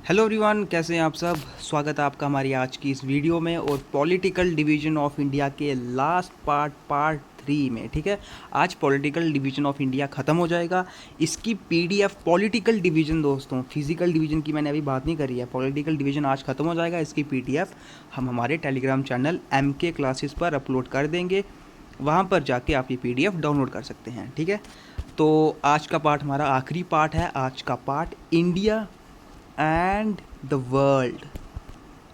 Hello everyone, कैसे हैं आप सब। स्वागत है आपका हमारी आज की इस वीडियो में और पॉलिटिकल डिवीजन ऑफ इंडिया के लास्ट पार्ट 3 में। ठीक है, आज पॉलिटिकल डिवीजन ऑफ इंडिया ख़त्म हो जाएगा। इसकी पीडीएफ पॉलिटिकल डिवीजन दोस्तों, फिजिकल डिवीजन की मैंने अभी बात नहीं करी है। पॉलिटिकल डिवीजन आज ख़त्म हो जाएगा। इसकी पीडीएफ हम हमारे टेलीग्राम चैनल MK क्लासेस पर अपलोड कर देंगे। वहाँ पर जाके आप ये पीडीएफ डाउनलोड कर सकते हैं। ठीक है, तो आज का पार्ट हमारा आखिरी पार्ट है। आज का part India and the world.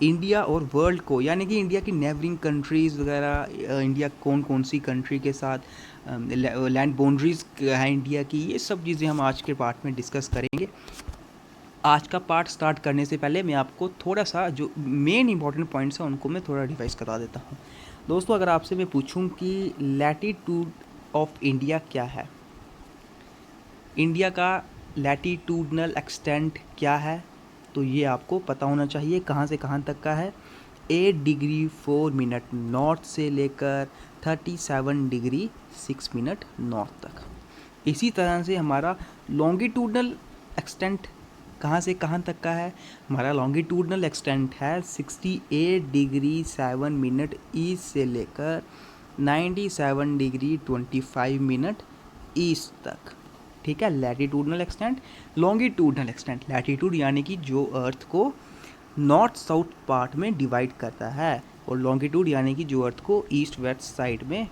India और वर्ल्ड को, यानी कि इंडिया की नेबरिंग कंट्रीज़ वगैरह, इंडिया कौन कौन सी कंट्री के साथ लैंड बाउंड्रीज़ हैं इंडिया की, ये सब चीज़ें हम आज के पार्ट में डिस्कस करेंगे। आज का पार्ट स्टार्ट करने से पहले मैं आपको थोड़ा सा जो मेन इंपॉर्टेंट पॉइंट्स हैं उनको मैं थोड़ा रिवाइज करा देता हूँ। दोस्तों, अगर आपसे मैं पूछूं कि लैटीट्यूड ऑफ इंडिया क्या है, इंडिया का लैटीट्यूडनल एक्सटेंट क्या है, तो ये आपको पता होना चाहिए। कहाँ से कहाँ तक का है? 8 डिग्री 4 मिनट नॉर्थ से लेकर 37 डिग्री 6 मिनट नॉर्थ तक। इसी तरह से हमारा लॉन्गिट्यूडनल एक्सटेंट कहाँ से कहाँ तक का है? हमारा लॉन्गिट्यूडनल एक्सटेंट है 68 डिग्री 7 मिनट ईस्ट से लेकर 97 डिग्री 25 मिनट ईस्ट तक। ठीक है, लैटीट्यूडनल एक्सटेंट, लॉन्गिट्यूडनल एक्सटेंट। लैटीट्यूड यानी कि जो अर्थ को नॉर्थ साउथ पार्ट में डिवाइड करता है, और लॉन्गिट्यूड यानी कि जो अर्थ को ईस्ट वेस्ट साइड में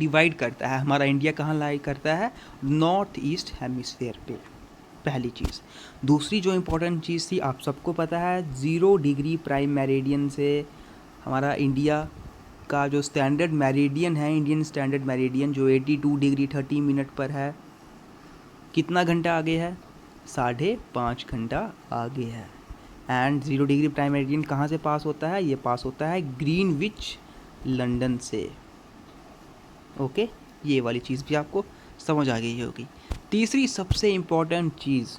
डिवाइड करता है। हमारा इंडिया कहाँ लाई करता है? नॉर्थ ईस्ट हेमिस्फीयर पे, पहली चीज़। दूसरी जो इम्पोर्टेंट चीज़ थी, आप सबको पता है, 0 डिग्री प्राइम मेरिडियन से हमारा इंडिया का जो स्टैंडर्ड मेरिडियन है, इंडियन स्टैंडर्ड मेरिडियन, जो 82 डिग्री 30 मिनट पर है, कितना घंटा आगे है? 5.5 घंटा आगे है। एंड 0 डिग्री प्राइम मेरिडियन कहाँ से पास होता है? ये पास होता है ग्रीनविच लंदन से। ओके, ये वाली चीज़ भी आपको समझ आ गई होगी। तीसरी सबसे important cheese,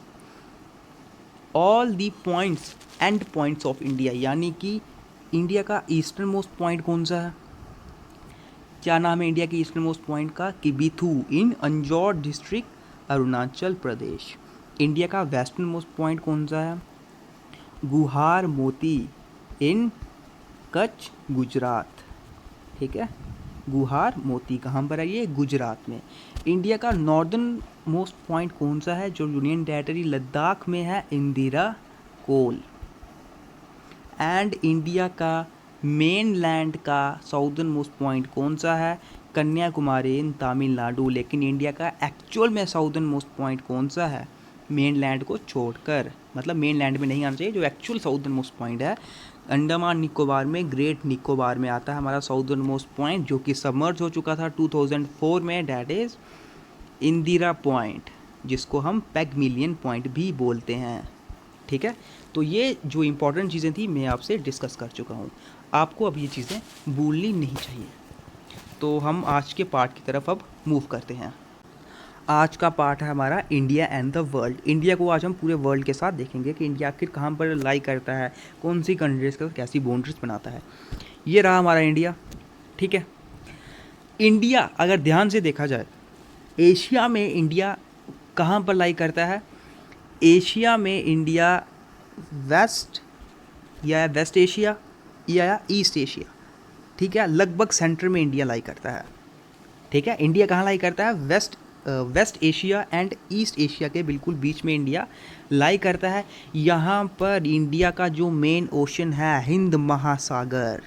all the points and points of India, यानी कि इंडिया का ईस्टर्न मोस्ट पॉइंट कौन सा है? क्या नाम है इंडिया के ईस्टर्न मोस्ट पॉइंट का? किबिथू इन अंजौर डिस्ट्रिक्ट, अरुणाचल प्रदेश। इंडिया का वेस्टर्न मोस्ट पॉइंट कौन सा है? गुहार मोती इन कच्छ, गुजरात। ठीक है, गुहार मोती कहाँ पर है? ये गुजरात में। इंडिया का नॉर्दर्न मोस्ट पॉइंट कौन सा है, जो यूनियन टेरिटरी लद्दाख में है? इंदिरा कोल। एंड इंडिया का मेन लैंड का साउदर्न मोस्ट पॉइंट कौन सा है? कन्याकुमारी इन तमिलनाडु। लेकिन इंडिया का एक्चुअल में साउदर्न मोस्ट पॉइंट कौन सा है? मेन लैंड को छोड़कर, मतलब मेन लैंड में नहीं आना चाहिए। जो एक्चुअल साउदर्न मोस्ट पॉइंट है, अंडमान निकोबार में, ग्रेट निकोबार में आता है हमारा साउदर्न मोस्ट पॉइंट, जो कि सबमर्ज हो चुका था 2004 में। डैट इज़ इंदिरा पॉइंट, जिसको हम पैगमिलियन पॉइंट भी बोलते हैं। ठीक है, तो ये जो इम्पोर्टेंट चीज़ें थी मैं आपसे डिस्कस कर चुका हूँ। आपको अब ये चीज़ें भूलनी नहीं चाहिए। तो हम आज के पार्ट की तरफ अब मूव करते हैं। आज का पार्ट है हमारा India and the world. India को आज हम पूरे वर्ल्ड के साथ देखेंगे कि इंडिया आखिर कहाँ पर लाई करता है, कौन सी कंट्रीज़ के साथ कैसी बाउंड्रीज बनाता है। ये रहा हमारा इंडिया। ठीक है, इंडिया अगर ध्यान से देखा जाए, एशिया में इंडिया कहाँ पर लाई करता है? एशिया में इंडिया वेस्ट या वेस्ट एशिया या ईस्ट एशिया, ठीक है, लगभग सेंटर में इंडिया लाई करता है। ठीक है, इंडिया कहाँ लाई करता है? West Asia and East Asia के बिल्कुल बीच में इंडिया लाई करता है। यहाँ पर इंडिया का जो मेन ओशन है, हिंद महासागर।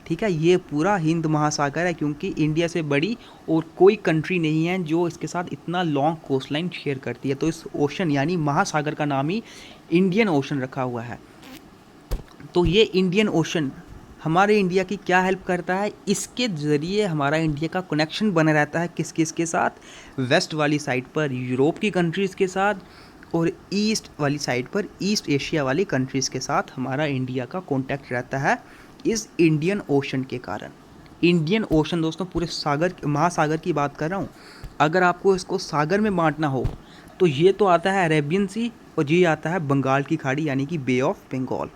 ठीक है, ये पूरा हिंद महासागर है, क्योंकि इंडिया से बड़ी और कोई कंट्री नहीं है जो इसके साथ इतना लॉन्ग कोस्ट लाइन शेयर करती है। तो इस ओशन यानी महासागर का नाम ही इंडियन ओशन रखा हुआ है। तो ये इंडियन ओशन हमारे इंडिया की क्या हेल्प करता है? इसके ज़रिए हमारा इंडिया का कनेक्शन बना रहता है किस किस के साथ? वेस्ट वाली साइड पर यूरोप की कंट्रीज़ के साथ, और ईस्ट वाली साइड पर ईस्ट एशिया वाली कंट्रीज़ के साथ हमारा इंडिया का कॉन्टैक्ट रहता है इस इंडियन ओशन के कारण। इंडियन ओशन दोस्तों पूरे सागर, महासागर की बात कर रहा हूँ। अगर आपको इसको सागर में बांटना हो तो ये तो आता है अरेबियन सी, और ये आता है बंगाल की खाड़ी यानी कि बे ऑफ बंगाल।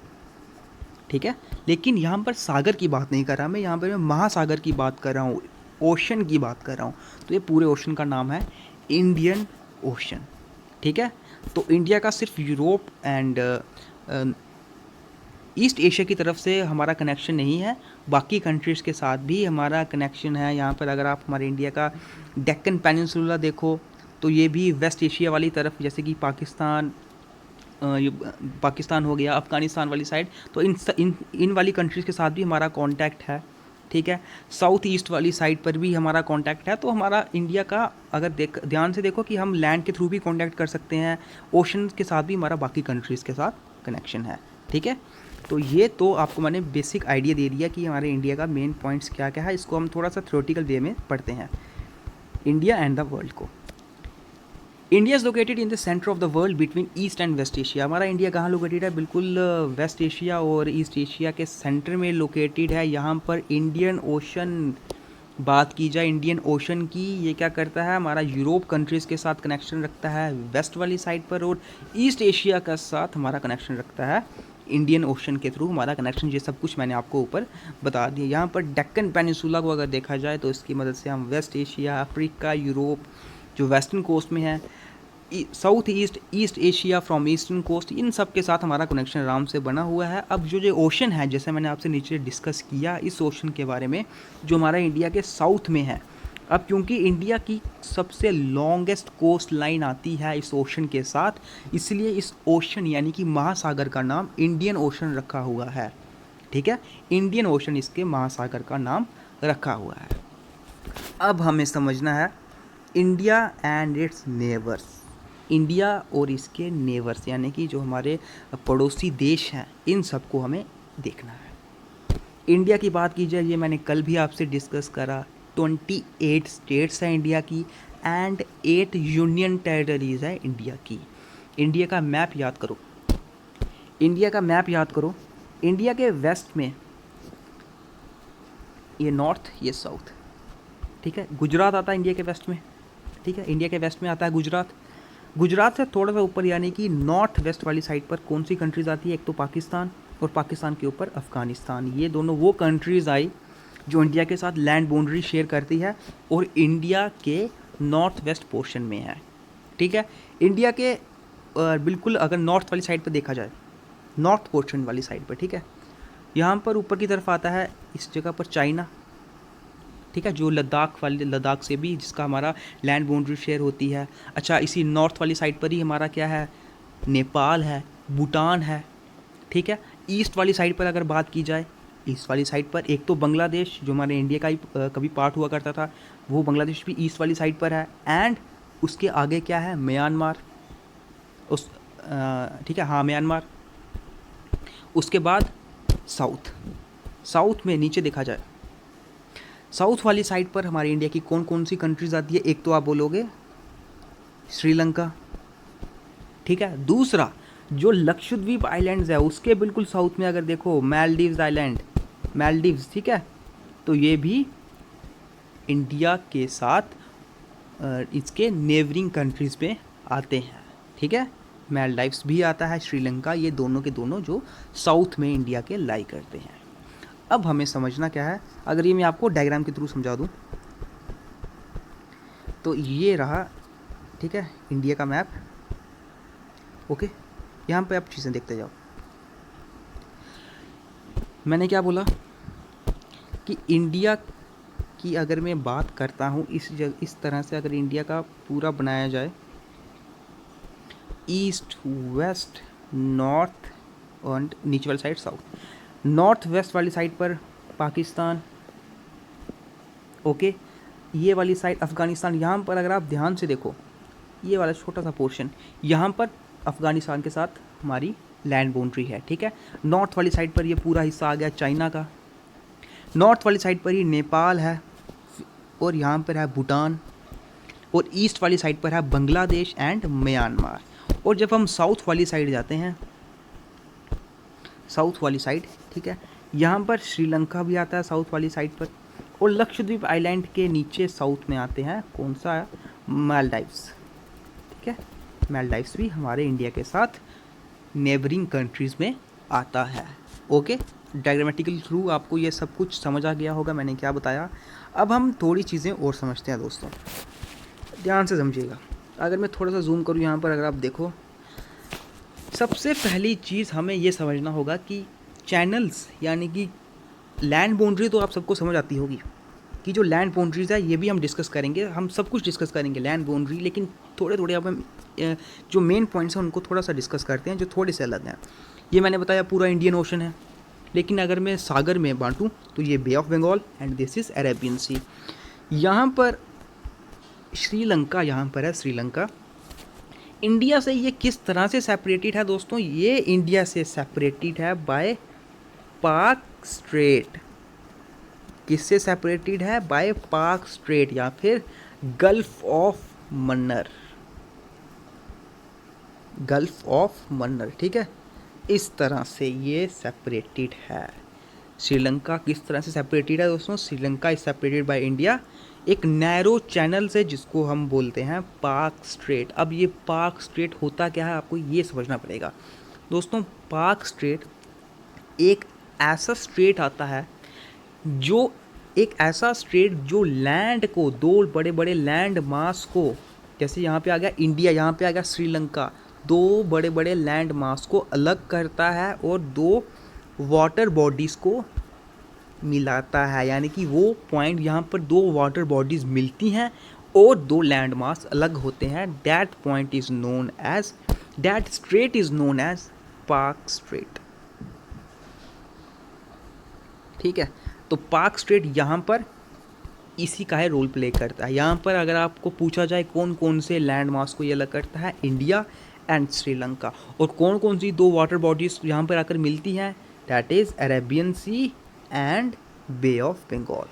ठीक है, लेकिन यहाँ पर सागर की बात नहीं कर रहा मैं, यहाँ पर मैं महासागर की बात कर रहा हूँ, ओशन की बात कर रहा हूँ। तो ये पूरे ओशन का नाम है इंडियन ओशन। ठीक है, तो इंडिया का सिर्फ यूरोप एंड ईस्ट एशिया की तरफ से हमारा कनेक्शन नहीं है, बाकी कंट्रीज़ के साथ भी हमारा कनेक्शन है। यहाँ पर अगर आप हमारे इंडिया का डेक्कन पेनिनसुला देखो तो ये भी वेस्ट एशिया वाली तरफ, जैसे कि पाकिस्तान, पाकिस्तान हो गया, अफ़गानिस्तान वाली साइड, तो इन वाली कंट्रीज़ के साथ भी हमारा कांटेक्ट है। ठीक है, साउथ ईस्ट वाली साइड पर भी हमारा कांटेक्ट है। तो हमारा इंडिया का अगर ध्यान से देखो कि हम लैंड के थ्रू भी कांटेक्ट कर सकते हैं, ओशन के साथ भी हमारा बाकी कंट्रीज़ के साथ कनेक्शन है। ठीक है, तो ये तो आपको मैंने बेसिक आइडिया दे दिया कि हमारे इंडिया का मेन पॉइंट्स क्या क्या है। इसको हम थोड़ा सा थ्योरेटिकल वे में पढ़ते हैं, इंडिया एंड द वर्ल्ड को। India is located in the centre of the world between East and West Asia. हमारा इंडिया कहाँ लोकेटेड है? बिल्कुल वेस्ट एशिया और ईस्ट एशिया के सेंटर में लोकेटेड है। यहाँ पर इंडियन ओशन, बात की जाए इंडियन ओशन की, ये क्या करता है, हमारा यूरोप कंट्रीज़ के साथ कनेक्शन रखता है वेस्ट वाली साइड पर, और ईस्ट एशिया का साथ हमारा कनेक्शन रखता है इंडियन ओशन के थ्रू हमारा कनेक्शन। ये सब कुछ मैंने आपको ऊपर बता दिया। यहाँ पर डेक्कन पेनिनसुला को अगर देखा जाए तो इसकी मदद से हम वेस्ट एशिया, अफ्रीका, यूरोप जो वेस्टर्न कोस्ट में है, south east, east Asia from eastern coast, इन सब के साथ हमारा कनेक्शन आराम से बना हुआ है। अब जो ओशन है, जैसे मैंने आपसे नीचे डिस्कस किया इस ओशन के बारे में, जो हमारा इंडिया के साउथ में है, अब क्योंकि इंडिया की सबसे लॉन्गेस्ट कोस्ट लाइन आती है इस ओशन के साथ, इसलिए इस ओशन यानी कि महासागर का नाम इंडियन ओशन रखा हुआ है। ठीक है, इंडियन ओशन इसके महासागर का नाम रखा हुआ है। अब हमें समझना है India and it's neighbours, India और इसके नेबर्स यानी कि जो हमारे पड़ोसी देश हैं, इन सबको हमें देखना है। इंडिया की बात की जाए, ये मैंने कल भी आपसे डिस्कस करा, 28 स्टेट्स हैं इंडिया की एंड 8 यूनियन टेरिटरीज़ है इंडिया की। इंडिया का मैप याद करो, इंडिया का मैप याद करो। इंडिया के वेस्ट में ये नॉर्थ, ये साउथ। ठीक है, गुजरात आता है इंडिया के वेस्ट में। ठीक है, इंडिया के वेस्ट में आता है गुजरात। गुजरात से थोड़ा सा ऊपर यानी कि नॉर्थ वेस्ट वाली साइड पर कौन सी कंट्रीज़ आती है? एक तो पाकिस्तान, और पाकिस्तान के ऊपर अफ़गानिस्तान। ये दोनों वो कंट्रीज़ आई जो इंडिया के साथ लैंड बाउंड्री शेयर करती है और इंडिया के नॉर्थ वेस्ट पोर्शन में है। ठीक है, इंडिया के बिल्कुल अगर नॉर्थ वाली साइड पर देखा जाए, नॉर्थ पोर्शन वाली साइड पर, ठीक है, यहाँ पर ऊपर की तरफ आता है इस जगह पर चाइना। ठीक है, जो लद्दाख से भी जिसका हमारा लैंड बाउंड्री शेयर होती है। अच्छा, इसी नॉर्थ वाली साइड पर ही हमारा क्या है? नेपाल है, भूटान है। ठीक है, ईस्ट वाली साइड पर अगर बात की जाए, ईस्ट वाली साइड पर एक तो बांग्लादेश, जो हमारे इंडिया का ही कभी पार्ट हुआ करता था, वो बांग्लादेश भी ईस्ट वाली साइड पर है। एंड उसके आगे क्या है? म्यांमार। ठीक है, हाँ, म्यांमार। उसके बाद साउथ में नीचे देखा जाए, साउथ वाली साइड पर हमारे इंडिया की कौन कौन सी कंट्रीज़ आती है? एक तो आप बोलोगे श्रीलंका। ठीक है, दूसरा जो लक्षद्वीप आइलैंड्स है उसके बिल्कुल साउथ में अगर देखो, मालदीव्स आइलैंड, मालदीव्स। ठीक है, तो ये भी इंडिया के साथ इसके नेबरिंग कंट्रीज़ में आते हैं। ठीक है, मालदीव्स भी आता है, श्रीलंका, ये दोनों के दोनों जो साउथ में इंडिया के लाई करते हैं। अब हमें समझना क्या है, अगर ये मैं आपको डायग्राम के थ्रू समझा दूं, तो ये रहा, ठीक है, इंडिया का मैप। ओके, यहाँ पे आप चीज़ें देखते जाओ। मैंने क्या बोला कि इंडिया की अगर मैं बात करता हूँ इस तरह से, अगर इंडिया का पूरा बनाया जाए, ईस्ट, वेस्ट, नॉर्थ और नीचे वाली साइड साउथ। नॉर्थ वेस्ट वाली साइड पर पाकिस्तान, ओके, ये वाली साइड अफ़गानिस्तान। यहाँ पर अगर आप ध्यान से देखो, ये वाला छोटा सा पोर्शन, यहाँ पर अफ़गानिस्तान के साथ हमारी लैंड बाउंड्री है। ठीक है, नॉर्थ वाली साइड पर ये पूरा हिस्सा आ गया चाइना का, नॉर्थ वाली साइड पर ही नेपाल है, और यहाँ पर है भूटान, और ईस्ट वाली साइड पर है बांग्लादेश एंड म्यांमार। और जब हम साउथ वाली साइड जाते हैं, साउथ वाली साइड, ठीक है, यहाँ पर श्रीलंका भी आता है साउथ वाली साइड पर, और लक्षद्वीप आइलैंड के नीचे साउथ में आते हैं कौन सा? मालदीव्स। ठीक है, मालदीव्स भी हमारे इंडिया के साथ नेबरिंग कंट्रीज़ में आता है। ओके, डायग्रामेटिकल थ्रू आपको ये सब कुछ समझ आ गया होगा मैंने क्या बताया। अब हम थोड़ी चीज़ें और समझते हैं दोस्तों, ध्यान से समझिएगा। अगर मैं थोड़ा सा जूम करूँ यहाँ पर, अगर आप देखो, सबसे पहली चीज़ हमें ये समझना होगा कि चैनल्स यानी कि लैंड बाउंड्री तो आप सबको समझ आती होगी कि जो लैंड बाउंड्रीज़ है ये भी हम डिस्कस करेंगे, हम सब कुछ डिस्कस करेंगे लैंड बाउंड्री, लेकिन थोड़े थोड़े अब हम जो मेन पॉइंट्स हैं उनको थोड़ा सा डिस्कस करते हैं जो थोड़े से अलग हैं। ये मैंने बताया पूरा इंडियन ओशन है, लेकिन अगर मैं सागर में बांटूँ तो ये bay of Bengal and this is Arabian sea. यहाँ पर श्रीलंका, यहाँ पर है श्रीलंका। इंडिया से ये किस तरह से सेपरेटेड है दोस्तों? ये इंडिया से सेपरेटेड है बाय पाक स्ट्रेट। किससे सेपरेटेड है? बाय पाक स्ट्रेट या फिर gulf of Mannar, gulf of Mannar, ठीक है। इस तरह से ये सेपरेटेड है। श्रीलंका किस तरह से सेपरेटेड है दोस्तों? Sri Lanka is separated by India एक नैरो चैनल से जिसको हम बोलते हैं पाक स्ट्रेट। अब ये पाक स्ट्रेट होता क्या है आपको ये समझना पड़ेगा दोस्तों। पाक स्ट्रेट एक ऐसा स्ट्रेट आता है जो एक ऐसा स्ट्रेट जो लैंड को, दो बड़े बड़े लैंड मास को, जैसे यहाँ पे आ गया इंडिया, यहाँ पे आ गया श्रीलंका, दो बड़े बड़े लैंड मास को अलग करता है और दो वाटर बॉडीज़ को मिलाता है। यानी कि वो पॉइंट यहाँ पर दो वाटर बॉडीज़ मिलती हैं और दो लैंड मास अलग होते हैं। That point is known as, that strait is known as Palk Strait, ठीक है। तो पाक स्ट्रेट यहाँ पर इसी का है रोल प्ले करता है। यहाँ पर अगर आपको पूछा जाए कौन कौन से लैंड मास को ये अलग करता है, इंडिया एंड श्रीलंका, और कौन कौन सी दो वाटर बॉडीज़ यहाँ पर आकर मिलती हैं, that is Arabian Sea and Bay of Bengal.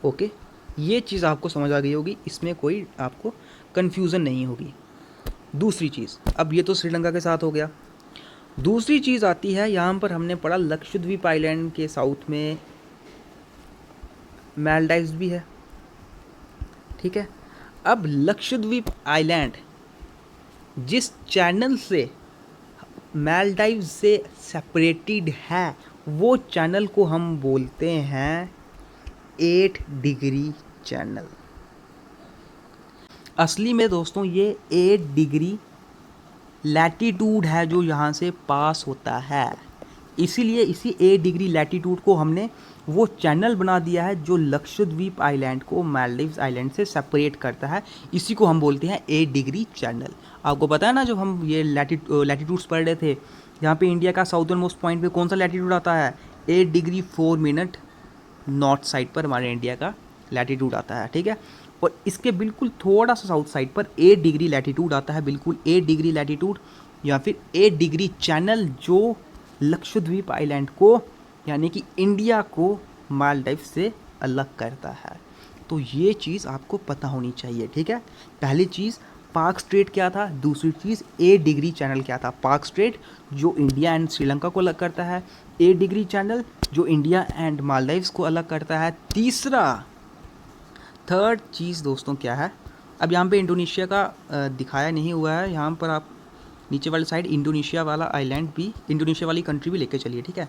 Okay, ये चीज़ आपको समझ आ गई होगी, इसमें कोई आपको कन्फ्यूज़न नहीं होगी। दूसरी चीज़, अब ये तो श्रीलंका के साथ हो गया। दूसरी चीज़ आती है, यहाँ पर हमने पढ़ा लक्षद्वीप आइलैंड के साउथ में मालदीव्स भी है, ठीक है। अब लक्षद्वीप आइलैंड जिस चैनल से मालदीव से सेपरेटेड है वो चैनल को हम बोलते हैं 8 डिग्री चैनल। असली में दोस्तों ये 8 डिग्री लैटीट्यूड है जो यहाँ से पास होता है, इसीलिए इसी 8 डिग्री लैटीट्यूड को हमने वो चैनल बना दिया है जो लक्षद्वीप आइलैंड को मालदीव्स आइलैंड से सेपरेट करता है। इसी को हम बोलते हैं 8 डिग्री चैनल। आपको पता है ना, जब हम ये लैटीट्यूड्स पढ़ रहे थे, यहाँ पे इंडिया का साउदर्न मोस्ट पॉइंट पे कौन सा लैटीट्यूड आता है? 8 डिग्री 4 मिनट नॉर्थ साइड पर हमारे इंडिया का लैटीट्यूड आता है, ठीक है। और इसके बिल्कुल थोड़ा सा साउथ साइड पर 8 डिग्री लैटीट्यूड आता है, बिल्कुल 8 डिग्री लैटीट्यूड या फिर 8 डिग्री चैनल जो लक्षद्वीप आइलैंड को यानी कि इंडिया को मालदीव से अलग करता है। तो ये चीज़ आपको पता होनी चाहिए, ठीक है। पहली चीज़ पाक स्ट्रेट क्या था, दूसरी चीज़ 8 डिग्री चैनल क्या था। पाक स्ट्रेट जो इंडिया एंड श्रीलंका को अलग करता है, 8 डिग्री चैनल जो इंडिया एंड मालदीव्स को अलग करता है। थर्ड चीज़ दोस्तों क्या है, अब यहाँ पे इंडोनेशिया का दिखाया नहीं हुआ है, यहाँ पर आप नीचे वाली साइड इंडोनेशिया वाला आइलैंड भी, इंडोनेशिया वाली कंट्री भी लेके चलिए, ठीक है।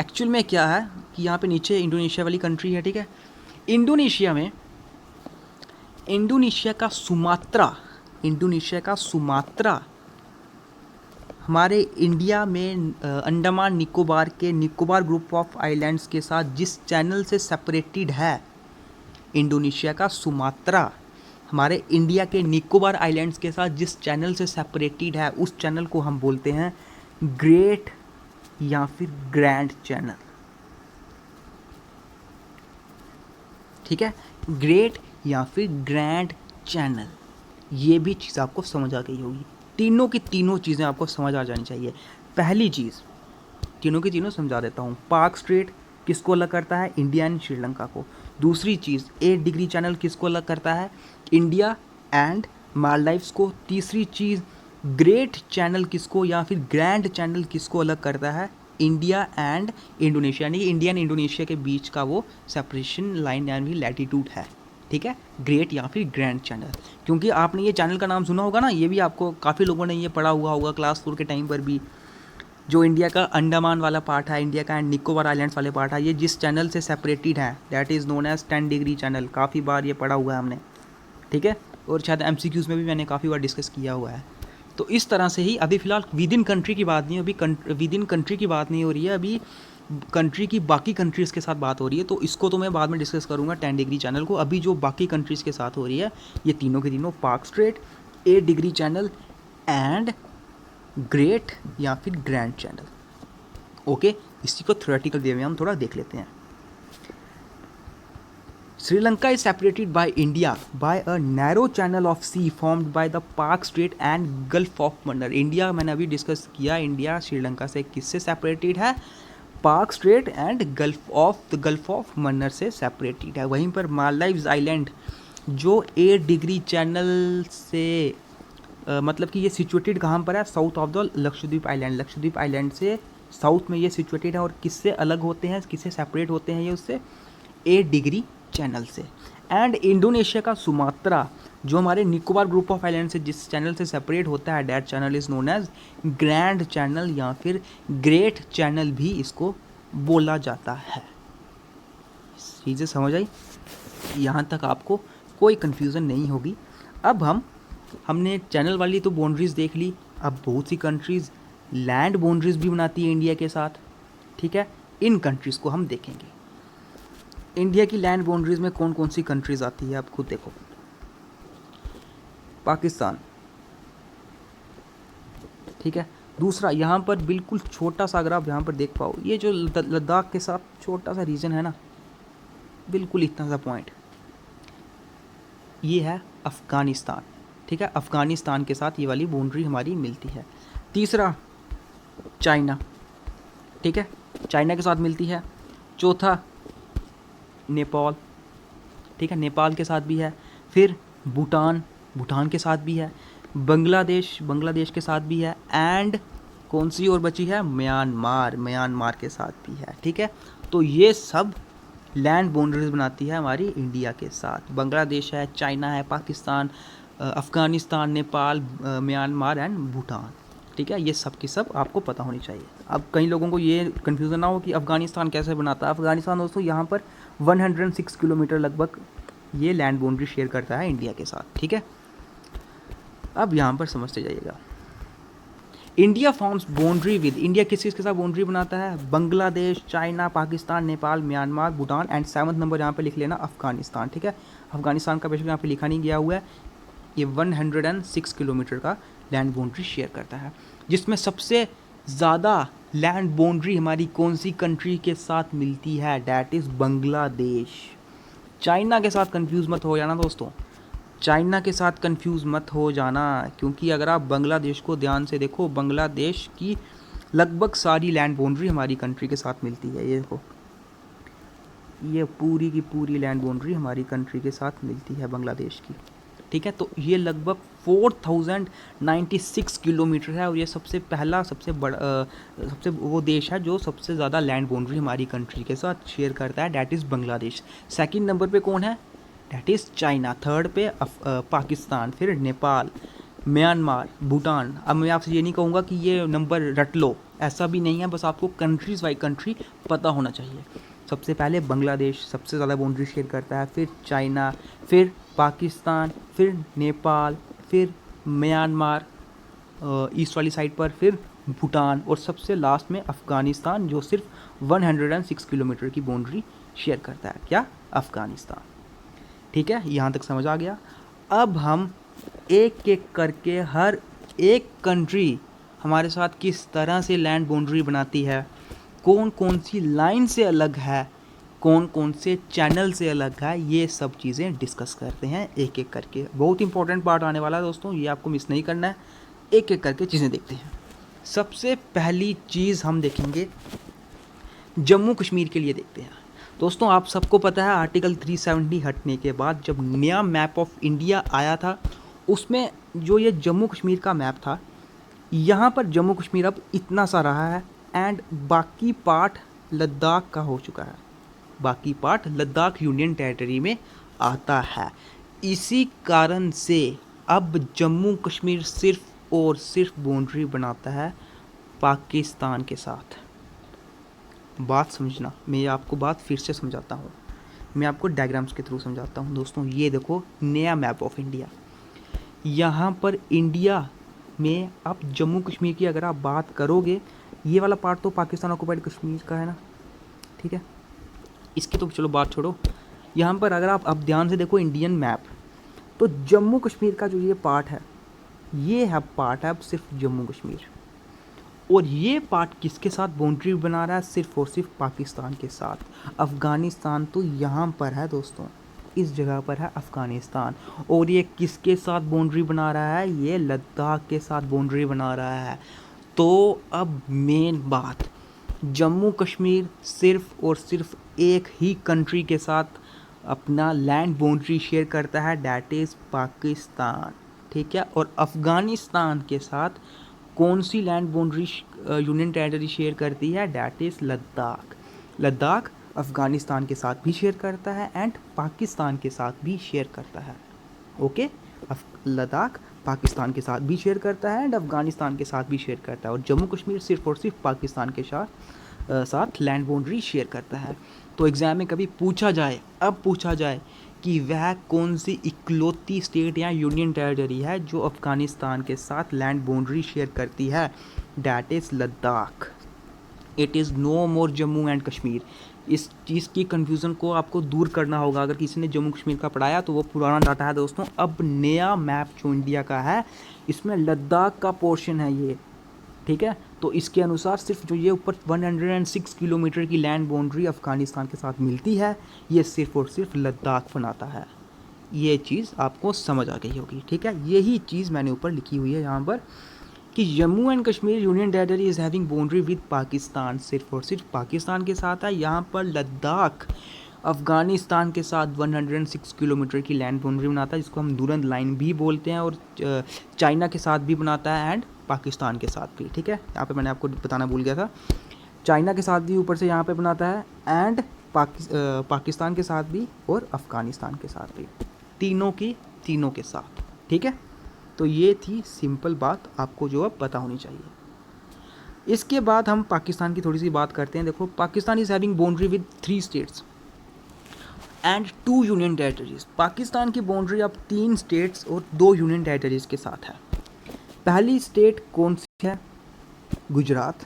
एक्चुअल में क्या है कि यहाँ पे नीचे इंडोनेशिया वाली कंट्री है, ठीक है। इंडोनेशिया में इंडोनेशिया का सुमात्रा हमारे इंडिया में अंडमान निकोबार के निकोबार ग्रुप ऑफ आइलैंड्स के साथ जिस चैनल से सेपरेटेड है, इंडोनेशिया का सुमात्रा हमारे इंडिया के निकोबार आइलैंड्स के साथ जिस चैनल से सेपरेटेड है उस चैनल को हम बोलते हैं ग्रेट या फिर ग्रैंड चैनल, ठीक है। ग्रेट या फिर ग्रैंड चैनल, ये भी चीज़ आपको समझ आ गई होगी। तीनों की तीनों चीज़ें आपको समझ आ जानी चाहिए। पहली चीज़, तीनों की तीनों समझा देता हूँ। पाक स्ट्रेट किसको अलग करता है? इंडिया एंड श्रीलंका को। दूसरी चीज़ 8 डिग्री चैनल किसको अलग करता है? इंडिया एंड मालदीव्स को। तीसरी चीज़ ग्रेट चैनल किसको या फिर ग्रैंड चैनल किसको अलग करता है? इंडिया एंड इंडोनेशिया, यानी कि इंडिया एंड इंडोनेशिया के बीच का वो सेपरेशन लाइन यानी लैटीट्यूड है, ठीक है। ग्रेट या फिर ग्रैंड चैनल, क्योंकि आपने ये चैनल का नाम सुना होगा ना, ये भी आपको काफ़ी लोगों ने ये पढ़ा हुआ होगा क्लास 4 के टाइम पर भी। जो इंडिया का अंडमान वाला पार्ट है, इंडिया का एंड निकोबार आइलैंड्स वाले पार्ट है, ये जिस चैनल से सेपरेटेड है that is known as 10 degree channel. काफ़ी बार ये पढ़ा हुआ है हमने, ठीक है। और शायद एमसीक्यूज़ में भी मैंने काफ़ी बार डिस्कस किया हुआ है। तो इस तरह से ही अभी फ़िलहाल विद इन कंट्री की बात नहीं, अभी विद इन कंट्री की बात नहीं हो रही है, अभी कंट्री की बाकी कंट्रीज़ के साथ बात हो रही है। तो इसको तो मैं बाद में डिस्कस करूँगा 10 डिग्री चैनल को। अभी जो बाकी कंट्रीज़ के साथ हो रही है ये तीनों के तीनों park straight, 8 degree channel and great या फिर ग्रैंड चैनल। ओके, इसी को थ्योरेटिकल वे में हम थोड़ा देख लेते हैं। Sri Lanka is separated by India by a narrow channel of sea formed by the Park Strait and Gulf of Mannar। India मैंने अभी डिस्कस किया, इंडिया श्रीलंका से किससे सेपरेटेड है? Palk strait and gulf of Mannar से सेपरेटेड है। वहीं पर मालदीव्स आइलैंड जो 8 डिग्री चैनल से मतलब कि ये सिचुएटेड कहाँ पर है? South of the Lakshadweep island. Lakshadweep island से साउथ में ये सिचुएटेड है। और किससे अलग होते हैं, किससे सेपरेट होते हैं ये? उससे 8 डिग्री चैनल से। एंड इंडोनेशिया का सुमात्रा जो हमारे निकोबार ग्रुप ऑफ आइलैंड से जिस चैनल से सेपरेट होता है, that channel is known as grand channel या फिर ग्रेट चैनल भी इसको बोला जाता है। चीज़ें समझ आई? यहाँ तक आपको कोई कन्फ्यूज़न नहीं होगी। अब हमने चैनल वाली तो बाउंड्रीज़ देख ली। अब बहुत सी कंट्रीज़ लैंड बाउंड्रीज़ भी बनाती है इंडिया के साथ, ठीक है? इन कंट्रीज़ को हम देखेंगे। इंडिया की लैंड बाउंड्रीज़ में कौन कौन सी कंट्रीज़ आती है आप खुद देखो। पाकिस्तान, ठीक है। दूसरा यहाँ पर बिल्कुल छोटा सा, अगर आप यहाँ पर देख पाओ, ये जो लद्दाख के साथ छोटा सा रीजन है ना, बिल्कुल इतना सा पॉइंट, ये है अफ़गानिस्तान, ठीक है। अफ़गानिस्तान के साथ ये वाली बाउंड्री हमारी मिलती है। तीसरा चाइना, ठीक है, चाइना के साथ मिलती है। चौथा नेपाल, ठीक है, नेपाल के साथ भी है। फिर भूटान, भूटान के साथ भी है। बांग्लादेश, बांग्लादेश के साथ भी है। एंड कौन सी और बची है? म्यांमार, म्यांमार के साथ भी है, ठीक है। तो ये सब लैंड बाउंड्रीज बनाती है हमारी इंडिया के साथ। बांग्लादेश है, चाइना है, पाकिस्तान, अफ़गानिस्तान, नेपाल, म्यांमार एंड भूटान, ठीक है। ये सब की सब आपको पता होनी चाहिए। अब कई लोगों को ये कन्फ्यूज़न ना हो कि अफ़गानिस्तान कैसे बनाता है। अफ़गानिस्तान दोस्तों यहाँ पर 106 किलोमीटर लगभग ये लैंड बाउंड्री शेयर करता है इंडिया के साथ, ठीक है। अब यहाँ पर समझते जाइएगा। India forms boundary with, India किस चीज़ के साथ बाउंड्री बनाता है? Bangladesh, China, Pakistan, Nepal, Myanmar, Bhutan and 7वां नंबर यहाँ पे लिख लेना अफ़गानिस्तान, ठीक है। अफ़गानिस्तान का बेशक यहाँ पे लिखा नहीं गया हुआ है। ये 106 किलोमीटर का लैंड बाउंड्री शेयर करता है, जिसमें सबसे ज़्यादा लैंड बाउंड्री हमारी कौन सी कंट्री के साथ मिलती है? That is Bangladesh. चाइना के साथ कंफ्यूज मत हो जाना दोस्तों, चाइना के साथ कंफ्यूज मत हो जाना, क्योंकि अगर आप बांग्लादेश को ध्यान से देखो, बांग्लादेश की लगभग सारी लैंड बाउंड्री हमारी कंट्री के साथ मिलती है। ये देखो, ये पूरी की पूरी लैंड बाउंड्री हमारी कंट्री के साथ मिलती है बांग्लादेश की, ठीक है। तो ये लगभग 4096 किलोमीटर है। और ये सबसे पहला, सबसे बड़ा, सबसे वो देश है जो सबसे ज़्यादा लैंड बाउंड्री हमारी कंट्री के साथ शेयर करता है, that is Bangladesh. Second number पे कौन है? That is China. थर्ड पे पाकिस्तान, फिर नेपाल, म्यांमार, भूटान। अब मैं आपसे ये नहीं कहूँगा कि ये नंबर रट लो, ऐसा भी नहीं है, बस आपको कंट्रीज़ बाई कंट्री पता होना चाहिए। सबसे पहले बांग्लादेश सबसे ज़्यादा बाउंड्री शेयर करता है, फिर चाइना, फिर पाकिस्तान, फिर नेपाल, फिर म्यांमार ईस्ट वाली साइड पर, फिर भूटान और सबसे लास्ट में अफ़गानिस्तान, जो सिर्फ 106 किलोमीटर की बाउंड्री शेयर करता है। क्या? अफ़गानिस्तान, ठीक है। यहाँ तक समझ आ गया। अब हम एक एक करके हर एक कंट्री हमारे साथ किस तरह से लैंड बाउंड्री बनाती है, कौन कौन सी लाइन से अलग है, कौन कौन से चैनल से अलग है, ये सब चीज़ें डिस्कस करते हैं एक एक करके। बहुत इंपॉर्टेंट पार्ट आने वाला है दोस्तों, ये आपको मिस नहीं करना है। एक एक करके चीज़ें देखते हैं। सबसे पहली चीज़ हम देखेंगे जम्मू कश्मीर के लिए देखते हैं। दोस्तों आप सबको पता है आर्टिकल 370 हटने के बाद जब नया मैप ऑफ इंडिया आया था, उसमें जो ये जम्मू कश्मीर का मैप था, यहाँ पर जम्मू कश्मीर अब इतना सा रहा है एंड बाकी पार्ट लद्दाख का हो चुका है। बाकी पार्ट लद्दाख यूनियन टेरिटरी में आता है। इसी कारण से अब जम्मू कश्मीर सिर्फ और सिर्फ बाउंड्री बनाता है पाकिस्तान के साथ। बात समझना, मैं आपको बात फिर से समझाता हूँ, मैं आपको डायग्राम्स के थ्रू समझाता हूँ। दोस्तों ये देखो नया मैप ऑफ इंडिया, यहाँ पर इंडिया में आप जम्मू कश्मीर की अगर आप बात करोगे, ये वाला पार्ट तो पाकिस्तान ऑक्युपाइड कश्मीर का है ना, ठीक है, इसकी तो चलो बात छोड़ो। यहाँ पर अगर आप अब ध्यान से देखो इंडियन मैप, तो जम्मू कश्मीर का जो ये पार्ट है, ये है पार्ट है अब सिर्फ जम्मू कश्मीर, और ये पार्ट किसके साथ बाउंड्री बना रहा है, सिर्फ और सिर्फ पाकिस्तान के साथ। अफ़गानिस्तान तो यहाँ पर है दोस्तों, इस जगह पर है अफ़गानिस्तान, और ये किसके साथ बाउंड्री बना रहा है, ये लद्दाख के साथ बाउंड्री बना रहा है। तो अब मेन बात, जम्मू कश्मीर सिर्फ और सिर्फ एक ही कंट्री के साथ अपना लैंड बाउंड्री शेयर करता है, डैट इज़ पाकिस्तान, ठीक है। और अफ़गानिस्तान के साथ कौन सी land boundary union territory share करती है, डैट इज़ लद्दाख। लद्दाख अफ़गानिस्तान के साथ भी शेयर करता है एंड पाकिस्तान के साथ भी शेयर करता है, ओके। लद्दाख पाकिस्तान के साथ भी शेयर करता है एंड अफ़गानिस्तान के साथ भी शेयर करता है, और जम्मू कश्मीर सिर्फ और सिर्फ पाकिस्तान के साथ लैंड बाउंड्री शेयर करता है। तो एग्ज़ाम में कभी पूछा जाए, अब पूछा जाए कि वह कौन सी इकलौती स्टेट या यूनियन टेरिटरी है जो अफ़गानिस्तान के साथ लैंड बाउंड्री शेयर करती है, that is Ladakh. It is no more Jammu and Kashmir. इस चीज़ की कन्फ्यूज़न को आपको दूर करना होगा। अगर किसी ने जम्मू कश्मीर का पढ़ाया तो वो पुराना डाटा है दोस्तों। अब नया मैप जो इंडिया का है, इसमें लद्दाख का पोर्शन है ये, ठीक है। तो इसके अनुसार सिर्फ जो ये ऊपर 106 किलोमीटर की लैंड बाउंड्री अफ़गानिस्तान के साथ मिलती है, ये सिर्फ और सिर्फ लद्दाख बनाता है। ये चीज़ आपको समझ आ गई होगी, ठीक है। यही चीज़ मैंने ऊपर लिखी हुई है यहाँ पर कि Jammu and Kashmir union territory is having boundary with Pakistan, सिर्फ और सिर्फ पाकिस्तान के साथ है। यहाँ पर लद्दाख अफ़गानिस्तान के साथ 106 किलोमीटर की लैंड बाउंड्री बनाता है, जिसको हम दुरंत लाइन भी बोलते हैं, और चाइना के साथ भी बनाता है एंड पाकिस्तान के साथ भी, ठीक है। यहाँ पे मैंने आपको बताना भूल गया था, चाइना के साथ भी ऊपर से यहाँ पे बनाता है एंड पाकिस्तान के साथ भी और अफ़गानिस्तान के साथ भी, तीनों के साथ, ठीक है। तो ये थी सिंपल बात, आपको जो अब पता होनी चाहिए। इसके बाद हम पाकिस्तान की थोड़ी सी बात करते हैं। देखो, Pakistan is having boundary with 3 states and 2 union territories. Pakistan की बाउंड्री अब 3 स्टेट्स और 2 यूनियन टेरिटरीज के साथ है। पहली स्टेट कौन सी है, गुजरात।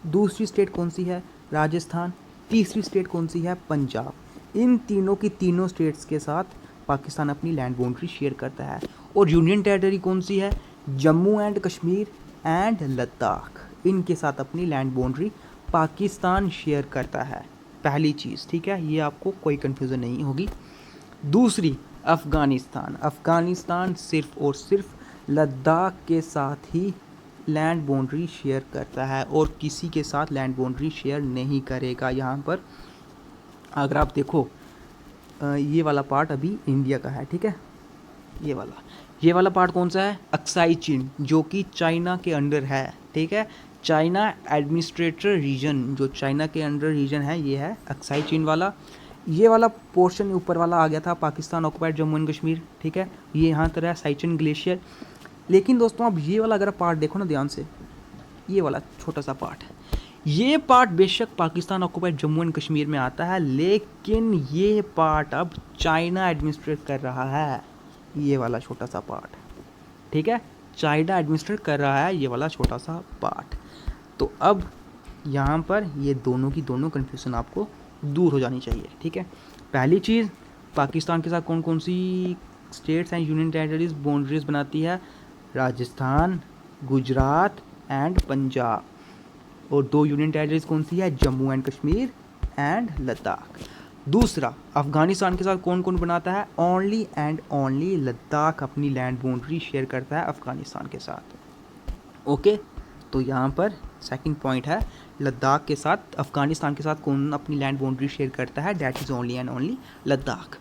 दूसरी स्टेट कौन सी है, राजस्थान। तीसरी स्टेट कौन सी है, पंजाब। इन तीनों की तीनों स्टेट्स के साथ पाकिस्तान अपनी लैंड बाउंड्री शेयर करता है। और यूनियन टेरिटरी कौन सी है, जम्मू एंड कश्मीर एंड लद्दाख। इनके साथ अपनी लैंड बाउंड्री पाकिस्तान शेयर करता है, पहली चीज़, ठीक है। ये आपको कोई कन्फ्यूज़न नहीं होगी। दूसरी, अफ़गानिस्तान सिर्फ और सिर्फ लद्दाख के साथ ही लैंड बाउंड्री शेयर करता है और किसी के साथ लैंड बाउंड्री शेयर नहीं करेगा। यहाँ पर अगर आप देखो, ये वाला पार्ट अभी इंडिया का है, ठीक है। ये वाला पार्ट कौन सा है, अक्साई चीन, जो कि चाइना के अंडर है, ठीक है। चाइना एडमिनिस्ट्रेटर रीजन, जो चाइना के अंडर रीजन है, ये है अक्साई चीन वाला। ये वाला पोर्शन ऊपर वाला आ गया था पाकिस्तान ऑक्युपाइड जम्मू एंड कश्मीर, ठीक है। ये यहाँ तरह है साइचन ग्लेशियर। लेकिन दोस्तों अब ये वाला अगर पार्ट देखो ना ध्यान से, ये वाला छोटा सा पार्ट है, ये पार्ट बेशक पाकिस्तान ऑक्युपाइड जम्मू एंड कश्मीर में आता है, लेकिन ये पार्ट अब चाइना एडमिनिस्ट्रेट कर रहा है, ये वाला छोटा सा पार्ट, ठीक है। चाइना एडमिनिस्ट्रेट कर रहा है ये वाला छोटा सा पार्ट। तो अब यहाँ पर ये दोनों की दोनों कन्फ्यूज़न आपको दूर हो जानी चाहिए, ठीक है। पहली चीज़, पाकिस्तान के साथ कौन कौन सी states and union territories boundaries बनाती है, राजस्थान, गुजरात एंड पंजाब। और 2 यूनियन टेरिटरीज कौन सी है, जम्मू एंड कश्मीर एंड लद्दाख। दूसरा, अफ़गानिस्तान के साथ कौन कौन बनाता है, ओनली एंड ओनली लद्दाख अपनी लैंड बाउंड्री शेयर करता है अफ़गानिस्तान के साथ, ओके। तो यहाँ पर सेकंड पॉइंट है, लद्दाख के साथ अफ़गानिस्तान के साथ कौन अपनी लैंड बाउंड्री शेयर करता है, that is only and only Ladakh.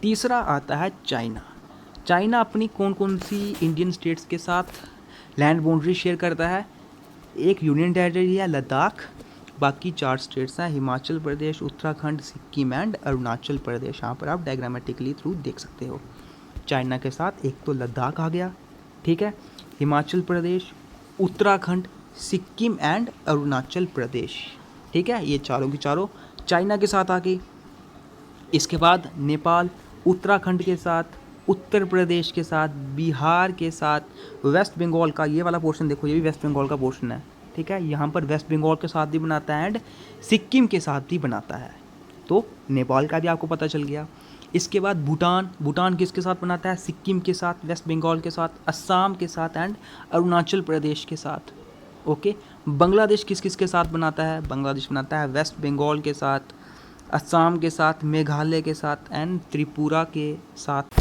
तीसरा आता है चाइना। चाइना अपनी कौन कौन सी इंडियन स्टेट्स के साथ लैंड बाउंड्री शेयर करता है, एक यूनियन टेरिटरी है लद्दाख, बाकी 4 स्टेट्स हैं, हिमाचल प्रदेश, उत्तराखंड, सिक्किम एंड अरुणाचल प्रदेश। यहाँ पर आप डायग्रामेटिकली थ्रू देख सकते हो। चाइना के साथ एक तो लद्दाख आ गया, ठीक है, हिमाचल प्रदेश, उत्तराखंड, सिक्किम एंड अरुणाचल प्रदेश, ठीक है। ये चारों की चारों चाइना के साथ आ गई। इसके बाद नेपाल उत्तराखंड के साथ, उत्तर प्रदेश के साथ, बिहार के साथ, वेस्ट बंगाल का ये वाला पोर्शन देखो, ये भी वेस्ट बंगाल का पोर्शन है, ठीक है, यहाँ पर वेस्ट बंगाल के साथ भी बनाता है एंड सिक्किम के साथ भी बनाता है। तो नेपाल का भी आपको पता चल गया। इसके बाद भूटान, भूटान किसके साथ बनाता है? सिक्किम के साथ, वेस्ट बंगाल के साथ, असम के साथ एंड अरुणाचल प्रदेश के साथ। ओके, बांग्लादेश किस किस के साथ बनाता है? बांग्लादेश बनाता है वेस्ट बंगाल के साथ, असम के साथ, मेघालय के साथ एंड त्रिपुरा के साथ।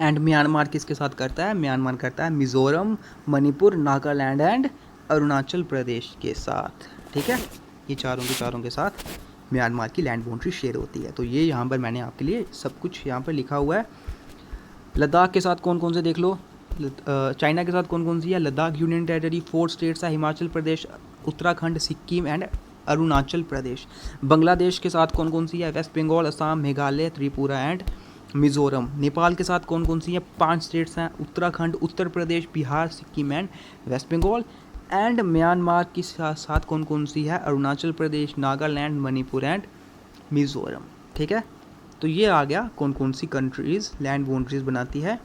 एंड म्यांमार किसके साथ करता है? म्यांमार करता है मिज़ोरम, मणिपुर, नागालैंड एंड अरुणाचल प्रदेश के साथ। ठीक है, ये चारों के साथ म्यांमार की लैंड बाउंड्री शेयर होती है। तो ये यहाँ पर मैंने आपके लिए सब कुछ यहाँ पर लिखा हुआ है। लद्दाख के साथ कौन कौन से देख लो, चाइना के साथ कौन कौन सी है? लद्दाख यूनियन टेरिटरी, 4 स्टेट्स है, हिमाचल प्रदेश, उत्तराखंड, सिक्किम एंड अरुणाचल प्रदेश। बांग्लादेश के साथ कौन कौन सी है? West Bengal, Assam, Meghalaya, Tripura and Mizoram. नेपाल के साथ कौन कौन सी है? 5 स्टेट्स हैं, Uttarakhand, Uttar Pradesh, Bihar, Sikkim and west Bengal. And Myanmar के साथ कौन कौन सी है? अरुणाचल प्रदेश, नागालैंड, मणिपुर एंड मिज़ोरम। ठीक है, तो ये आ गया कौन कौन सी कंट्रीज़ लैंड बाउंड्रीज बनाती है।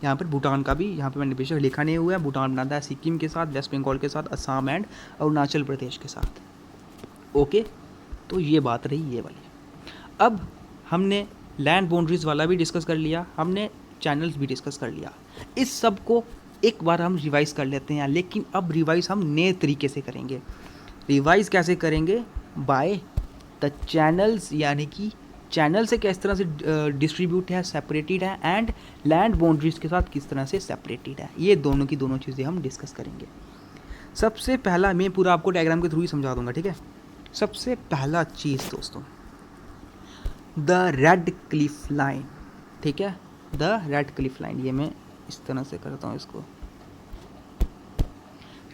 यहाँ पर भूटान का भी यहाँ पे मैंने बेशक लिखा नहीं हुआ है, भूटान बनाता है सिक्किम के साथ, वेस्ट बंगाल के साथ, असम एंड अरुणाचल प्रदेश के साथ। ओके, तो ये बात रही ये वाली। अब हमने लैंड बाउंड्रीज वाला भी डिस्कस कर लिया, हमने चैनल्स भी डिस्कस कर लिया। इस सब को एक बार हम रिवाइज कर लेते हैं, लेकिन अब रिवाइज हम नए तरीके से करेंगे। रिवाइज कैसे करेंगे? बाय द चैनल्स, यानी कि चैनल से किस तरह से डिस्ट्रीब्यूट है, सेपरेटेड है, एंड लैंड बाउंड्रीज के साथ किस तरह से सेपरेटेड है। ये दोनों की दोनों चीज़ें हम डिस्कस करेंगे। सबसे पहला, मैं पूरा आपको डायग्राम के थ्रू ही समझा दूंगा, ठीक है। सबसे पहला चीज़ दोस्तों, द रेड क्लिफ लाइन, ठीक है, द रेड क्लिफ लाइन। ये मैं इस तरह से करता हूँ इसको,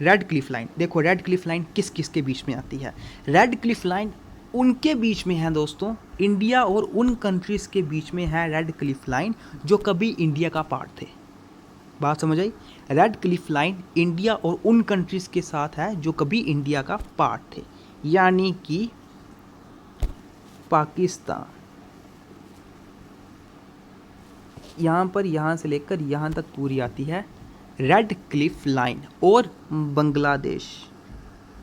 रेड क्लिफ लाइन। देखो रेड क्लिफ लाइन किस किस के बीच में आती है? रेड क्लिफ लाइन उनके बीच में है दोस्तों, इंडिया और उन कंट्रीज़ के बीच में है रेड क्लिफ लाइन जो कभी इंडिया का पार्ट थे। बात समझ आई? रेड क्लिफ लाइन इंडिया और उन कंट्रीज़ के साथ है जो कभी इंडिया का पार्ट थे, यानी कि पाकिस्तान, यहाँ पर यहाँ से लेकर यहाँ तक पूरी आती है रेड क्लिफ लाइन। और Bangladesh,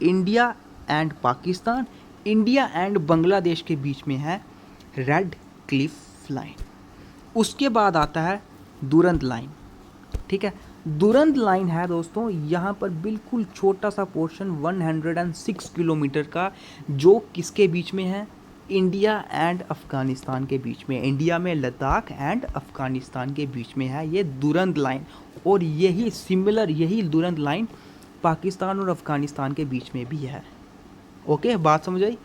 India and Pakistan, India and Bangladesh के बीच में है रेड क्लिफ लाइन। उसके बाद आता है दुरंत लाइन, ठीक है। दुरंत लाइन है दोस्तों यहाँ पर बिल्कुल छोटा सा पोर्शन 106 किलोमीटर का, जो किसके बीच में है? इंडिया एंड अफ़गानिस्तान के बीच में। इंडिया में लद्दाख एंड अफ़गानिस्तान के बीच में है ये दुरंत लाइन। और यही सिमिलर, यही दुरंत लाइन पाकिस्तान और अफ़गानिस्तान के बीच में भी है। ओके, बात समझ आई?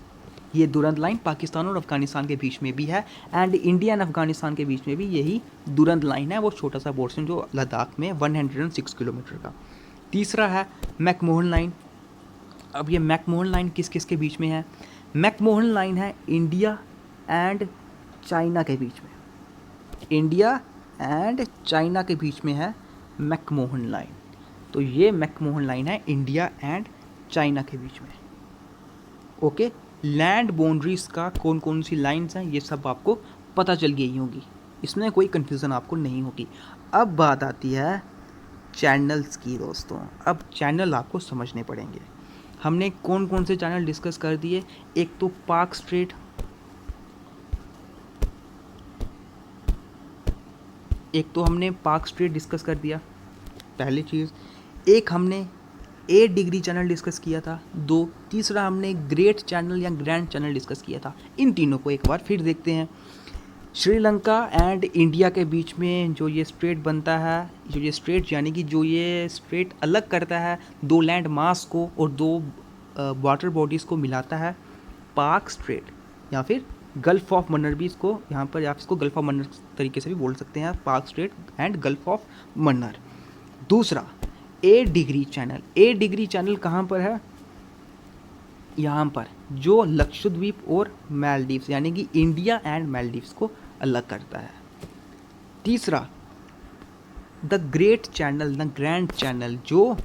ये दुरंत लाइन पाकिस्तान और अफ़गानिस्तान के बीच में भी है, एंड इंडिया एंड अफ़गानिस्तान के बीच में भी यही दुरंत लाइन है, वो छोटा सा पोर्शन जो लद्दाख में 106 किलोमीटर का। तीसरा है मैकमोहन लाइन। अब ये मैकमोहन लाइन किस किस के बीच में है? मैकमोहन लाइन है इंडिया एंड चाइना के बीच में, इंडिया एंड चाइना के बीच में है मैकमोहन लाइन। तो ये मैकमोहन लाइन है इंडिया एंड चाइना के बीच में। ओके, लैंड बाउंड्रीज का कौन कौन सी लाइंस हैं ये सब आपको पता चल गई होगी, इसमें कोई कन्फ्यूज़न आपको नहीं होगी। अब बात आती है चैनल्स की दोस्तों। अब चैनल आपको समझने पड़ेंगे। हमने कौन कौन से चैनल डिस्कस कर दिए? एक तो पाक स्ट्रेट, एक तो हमने पाक स्ट्रेट डिस्कस कर दिया, पहली चीज़। एक हमने 8 डिग्री चैनल डिस्कस किया था, 2। तीसरा हमने ग्रेट चैनल या ग्रैंड चैनल डिस्कस किया था। इन तीनों को एक बार फिर देखते हैं। श्रीलंका एंड इंडिया के बीच में जो ये स्ट्रेट बनता है, जो ये स्ट्रेट यानी कि जो ये स्ट्रेट अलग करता है 2 लैंड मास को और 2 वाटर बॉडीज़ को मिलाता है, पाक स्ट्रेट या फिर गल्फ ऑफ मन्नार भी इसको, यहाँ पर आप इसको गल्फ ऑफ मन्नार तरीके से भी बोल सकते हैं, पाक straight and gulf of Mannar. दूसरा 8 डिग्री चैनल। 8 डिग्री चैनल कहाँ पर है? यहाँ पर, जो लक्षद्वीप और मालदीव्स यानी कि इंडिया एंड मालदीव्स को अलग करता है। तीसरा the great channel, the grand channel, जो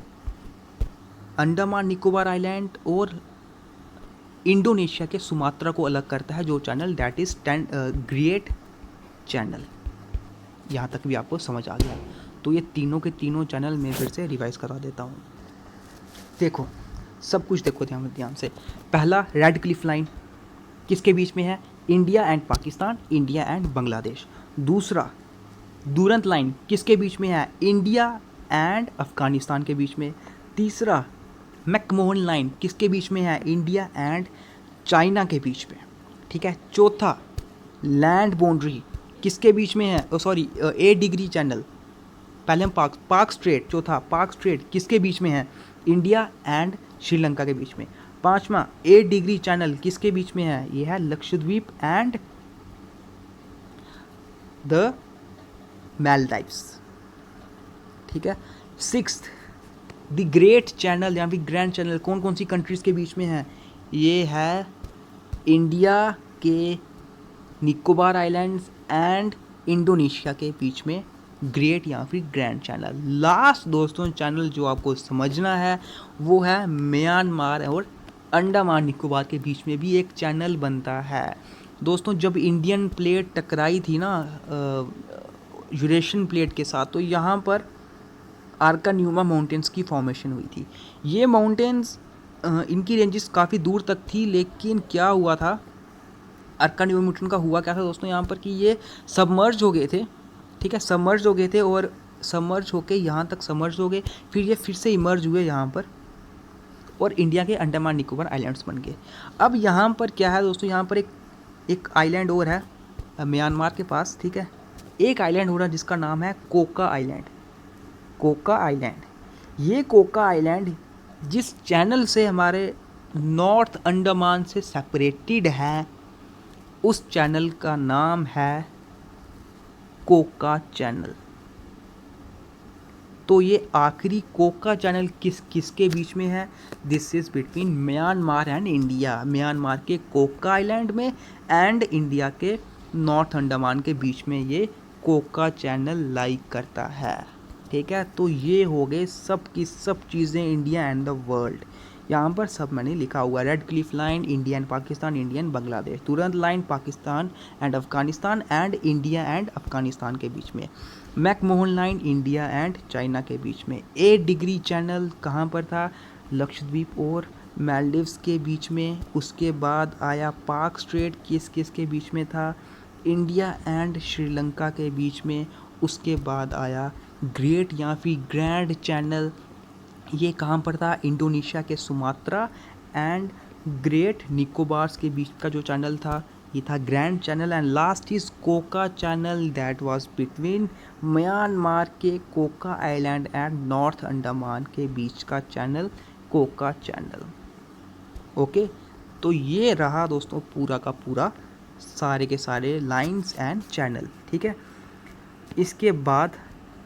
अंडमान निकोबार आइलैंड और इंडोनेशिया के सुमात्रा को अलग करता है, जो channel that is great channel. यहाँ तक भी आपको समझ आ गया। तो ये तीनों के तीनों चैनल मैं फिर से रिवाइज़ करा देता हूँ। देखो सब कुछ देखो ध्यान से। पहला रेड क्लिफ लाइन किसके बीच में है? India and Pakistan, India and Bangladesh. दूसरा दुरंत लाइन किसके बीच में है? इंडिया एंड अफ़गानिस्तान के बीच में। तीसरा मैकमोहन लाइन किसके बीच में है? इंडिया एंड चाइना के बीच में, ठीक है। चौथा लैंड बाउंड्री किसके बीच में है? सॉरी 8 डिग्री चैनल, पहले हम पाक स्ट्रेट, चौथा पाक स्ट्रेट किसके बीच में है? इंडिया एंड श्रीलंका के बीच में। पांचवा 8 डिग्री चैनल किसके बीच में है? ये है लक्षद्वीप एंड द मालदीव्स, ठीक है। सिक्स्थ द ग्रेट चैनल या फिर ग्रैंड चैनल कौन कौन सी कंट्रीज़ के बीच में है? ये है इंडिया के निकोबार आइलैंड्स एंड इंडोनेशिया के बीच में ग्रेट या फिर ग्रैंड चैनल। लास्ट दोस्तों चैनल जो आपको समझना है वो है म्यांमार और अंडमान निकोबार के बीच में भी एक चैनल बनता है। दोस्तों जब इंडियन प्लेट टकराई थी ना यूरेशियन प्लेट के साथ, तो यहाँ पर आर्कान्यूमा माउंटेन्स की फॉर्मेशन हुई थी। ये माउंटेन्स इनकी रेंजेस काफ़ी दूर तक थी, लेकिन क्या हुआ था आर्कान्यूमा माउंटेन का हुआ क्या था दोस्तों यहाँ पर कि ये सबमर्ज हो गए थे, ठीक है, सबमर्ज हो गए थे और सबमर्ज होके यहाँ तक सबमर्ज हो गए, फिर ये फिर से इमर्ज हुए यहाँ पर और इंडिया के अंडमान निकोबार आइलैंड्स बन गए। अब यहाँ पर क्या है दोस्तों, यहाँ पर एक आइलैंड और है म्यांमार के पास, ठीक है। एक आइलैंड हो रहा है जिसका नाम है कोका आइलैंड। कोका आइलैंड, ये कोका आइलैंड जिस चैनल से हमारे नॉर्थ अंडमान से सेपरेटेड है उस चैनल का नाम है कोका चैनल। तो ये आखिरी कोका चैनल किसके बीच में है? This is between Myanmar and India, Myanmar के कोका आइलैंड में एंड इंडिया के नॉर्थ अंडमान के बीच में ये कोका चैनल लाई करता है, ठीक है। तो ये हो गए सब की सब चीज़ें इंडिया एंड द वर्ल्ड। यहाँ पर सब मैंने लिखा हुआ है। Radcliffe line India and Pakistan, India and Bangladesh. Durand line Pakistan and Afghanistan and India and Afghanistan के बीच में। McMahon line India and China के बीच में। 8 डिग्री चैनल कहाँ पर था? लक्षद्वीप और मालदीव्स के बीच में। उसके बाद आया पाक स्ट्रेट, किस के बीच में था? इंडिया एंड श्रीलंका के बीच में। उसके बाद आया ग्रेट या फिर ग्रैंड चैनल, ये कहाँ पर था? इंडोनेशिया के सुमात्रा एंड ग्रेट निकोबार्स के बीच का जो चैनल था ये था grand channel. And last is Coco channel that was between Myanmar के Coco island and north Andaman के बीच का चैनल कोका चैनल। ओके, तो ये रहा दोस्तों पूरा का पूरा सारे के सारे लाइंस एंड चैनल, ठीक है। इसके बाद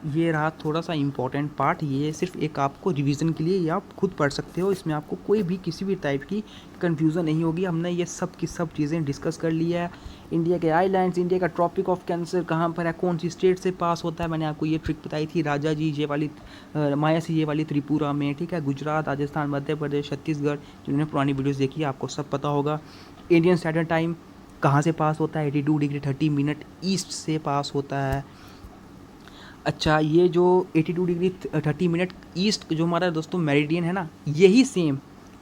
ये रहा थोड़ा सा इम्पॉर्टेंट पार्ट, ये सिर्फ एक आपको रिवीजन के लिए, ये आप खुद पढ़ सकते हो, इसमें आपको कोई भी किसी भी टाइप की कन्फ्यूज़न नहीं होगी। हमने ये सब की सब चीज़ें डिस्कस कर लिया है। इंडिया के आइलैंड्स, इंडिया का ट्रॉपिक ऑफ कैंसर कहाँ पर है, कौन सी स्टेट से पास होता है, मैंने आपको ये ट्रिक बताई थी। राजा जी ये वाली माया सी ये वाली त्रिपुरा में, ठीक है। गुजरात, राजस्थान, मध्य प्रदेश, छत्तीसगढ़, जिन्होंने पुरानी वीडियोज़ देखी है आपको सब पता होगा। इंडियन स्टैंडर्ड टाइम कहाँ से पास होता है? 82 डिग्री 30 मिनट ईस्ट से पास होता है। अच्छा, ये जो 82 डिग्री 30 मिनट ईस्ट जो हमारा दोस्तों मेरिडियन है ना, यही सेम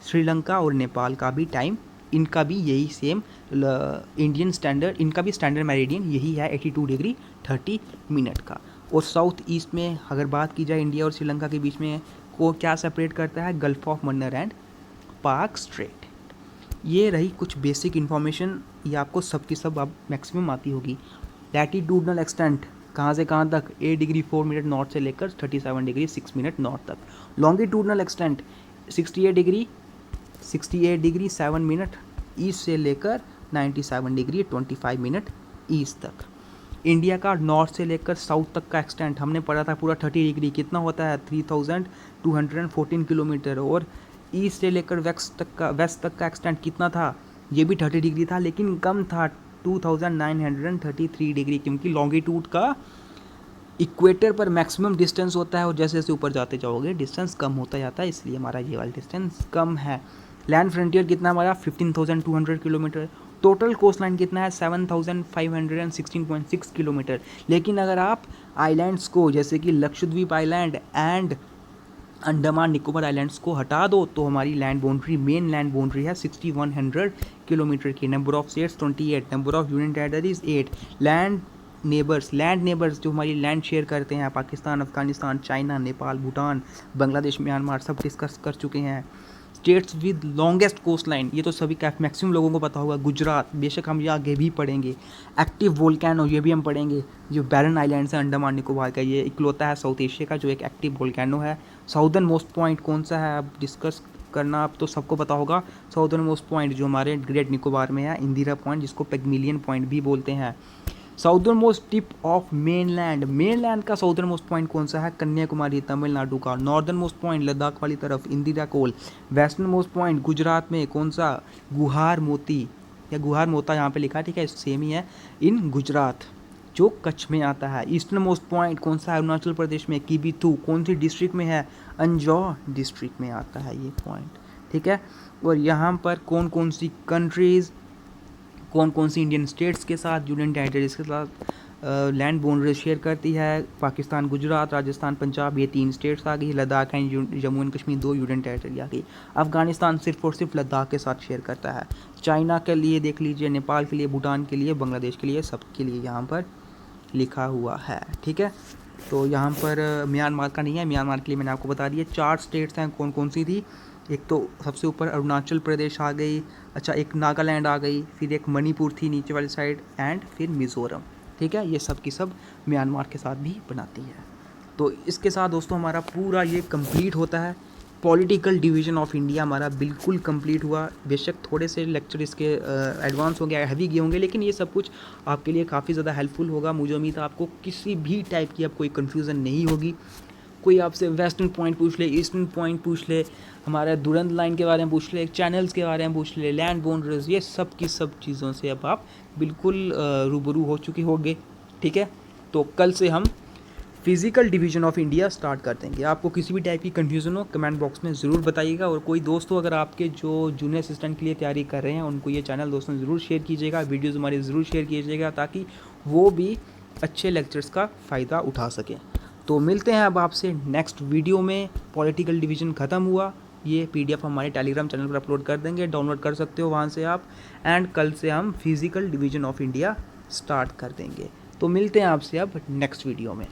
श्रीलंका और नेपाल का भी टाइम, इनका भी यही सेम इंडियन स्टैंडर्ड, इनका भी स्टैंडर्ड मेरिडियन यही है 82 डिग्री 30 मिनट का। और साउथ ईस्ट में अगर बात की जाए इंडिया और श्रीलंका के बीच में को क्या सेपरेट करता है? गल्फ ऑफ मन्नार एंड पाक स्ट्रेट। ये रही कुछ बेसिक इन्फॉर्मेशन, ये आपको सब की सब आप मैक्सिमम आती होगी। लैटिट्यूडनल एक्सटेंट कहाँ से कहाँ तक? 8 डिग्री 4 मिनट नॉर्थ से लेकर 37 डिग्री 6 मिनट नॉर्थ तक। Longitudinal extent 68 degree 7 minute east से लेकर 97 डिग्री 25 मिनट ईस्ट तक। इंडिया का नॉर्थ से लेकर साउथ तक का एक्सटेंट हमने पढ़ा था पूरा 30 डिग्री, कितना होता है? 3214 किलोमीटर। और ईस्ट से लेकर वेस्ट तक का एक्सटेंट कितना था? ये भी 30 डिग्री था, लेकिन कम था 2933 डिग्री, क्योंकि लॉन्गिट्यूड का इक्वेटर पर मैक्सिमम डिस्टेंस होता है और जैसे जैसे ऊपर जाते जाओगे डिस्टेंस कम होता जाता है, इसलिए हमारा ये वाला डिस्टेंस कम है। लैंड फ्रंटियर कितना हमारा? 15,200 किलोमीटर। टोटल कोस्ट लाइन कितना है 7516.6 किलोमीटर। लेकिन अगर आप आइलैंड्स को जैसे कि Lakshadweep island and Andaman Nicobar islands को हटा दो तो हमारी land boundary, mainland boundary है 6100 किलोमीटर की। Number of states 28, number of union territories 8, land neighbours जो हमारी लैंड शेयर करते हैं, पाकिस्तान, अफगानिस्तान, चाइना, नेपाल, भूटान, बांग्लादेश, म्यांमार, सब डिस्कस कर चुके हैं। States with longest coastline, ये तो सभी मैक्सिमम लोगों को पता होगा, गुजरात, बेशक हम ये आगे भी पढ़ेंगे। एक्टिव वोल्केनो, ये भी हम पढ़ेंगे। जो बैरन आइलैंड्स है अंडमान निकोबार का, ये इकलौता है साउथ एशिया का जो एक एक्टिव वोल्केनो है। साउदर्न मोस्ट पॉइंट कौन सा है, अब डिस्कस करना आप तो सबको पता होगा। साउदर्न मोस्ट पॉइंट जो हमारे ग्रेट निकोबार में है, इंदिरा पॉइंट, जिसको पेगमिलियन पॉइंट भी बोलते हैं। Southern most tip of mainland का साउदर्न मोस्ट पॉइंट कौन सा है, कन्याकुमारी, तमिलनाडु का। नॉर्दर्न मोस्ट पॉइंट लद्दाख वाली तरफ, इंदिरा कोल। वेस्टर्न मोस्ट पॉइंट गुजरात में कौन सा, गुहार मोती या गुहार मोता यहाँ पे लिखा है, ठीक है, सेम ही है, इन गुजरात जो कच्छ में आता है। ईस्टर्न मोस्ट पॉइंट कौन सा है, अरुणाचल प्रदेश में, किबिथू, कौन सी डिस्ट्रिक्ट में है, अंजौ डिस्ट्रिक्ट में आता है ये पॉइंट, ठीक है। और यहाँ पर कौन कौन सी कंट्रीज़, कौन कौन सी इंडियन स्टेट्स के साथ, यूनियन टेरिटरीज के साथ लैंड बाउंड्री शेयर करती है। पाकिस्तान, गुजरात, राजस्थान, पंजाब, ये 3 स्टेट्स आ गई। Ladakh and Jammu and Kashmir 2 union territory आ गई। अफगानिस्तान सिर्फ और सिर्फ लद्दाख के साथ शेयर करता है। चाइना के लिए देख लीजिए, नेपाल के लिए, भूटान के लिए, बांग्लादेश के लिए, सबके लिए यहाँ पर लिखा हुआ है, ठीक है। तो यहाँ पर म्यांमार का नहीं है, म्यांमार के लिए मैंने आपको बता दिया। 4 स्टेट्स हैं, कौन कौन सी थी, एक तो सबसे ऊपर अरुणाचल प्रदेश आ गई, अच्छा एक नागालैंड आ गई, फिर एक मणिपुर थी नीचे वाली साइड, एंड फिर मिज़ोरम, ठीक है। ये सब की सब म्यांमार के साथ भी बनाती है। तो इसके साथ दोस्तों हमारा पूरा ये कंप्लीट होता है। पॉलिटिकल डिवीज़न ऑफ इंडिया हमारा बिल्कुल कंप्लीट हुआ। बेशक थोड़े से लेक्चर इसके एडवांस हो गया, हैवी गए होंगे, लेकिन ये सब कुछ आपके लिए काफ़ी ज़्यादा हेल्पफुल होगा। मुझे उम्मीद है आपको किसी भी टाइप की अब कोई कन्फ्यूज़न नहीं होगी। कोई आपसे वेस्टर्न पॉइंट पूछ ले, ईस्टर्न पॉइंट पूछ ले, हमारे दुरंत लाइन के बारे में पूछ ले, चैनल्स के बारे में पूछ ले, लैंड बाउंड्रीज, ये सब की सब चीज़ों से अब आप बिल्कुल रूबरू हो चुके होंगे, ठीक है। तो कल से हम physical division of India start कर देंगे। आपको किसी भी टाइप की कन्फ्यूज़न हो कमेंट बॉक्स में ज़रूर बताइएगा। और कोई दोस्तों अगर आपके जो जूनियर असिस्टेंट के लिए तैयारी कर रहे हैं उनको ये चैनल दोस्तों ज़रूर शेयर कीजिएगा, वीडियोज़ हमारे ज़रूर शेयर कीजिएगा, ताकि वो भी अच्छे लेक्चर्स का फ़ायदा उठा सकें। तो मिलते हैं अब आपसे नेक्स्ट वीडियो में। पॉलिटिकल डिवीज़न ख़त्म हुआ, ये PDF हमारे टेलीग्राम चैनल पर अपलोड कर देंगे, डाउनलोड कर सकते हो वहाँ से आप। एंड कल से हम physical division of India start कर देंगे। तो मिलते हैं आपसे अब नेक्स्ट वीडियो में।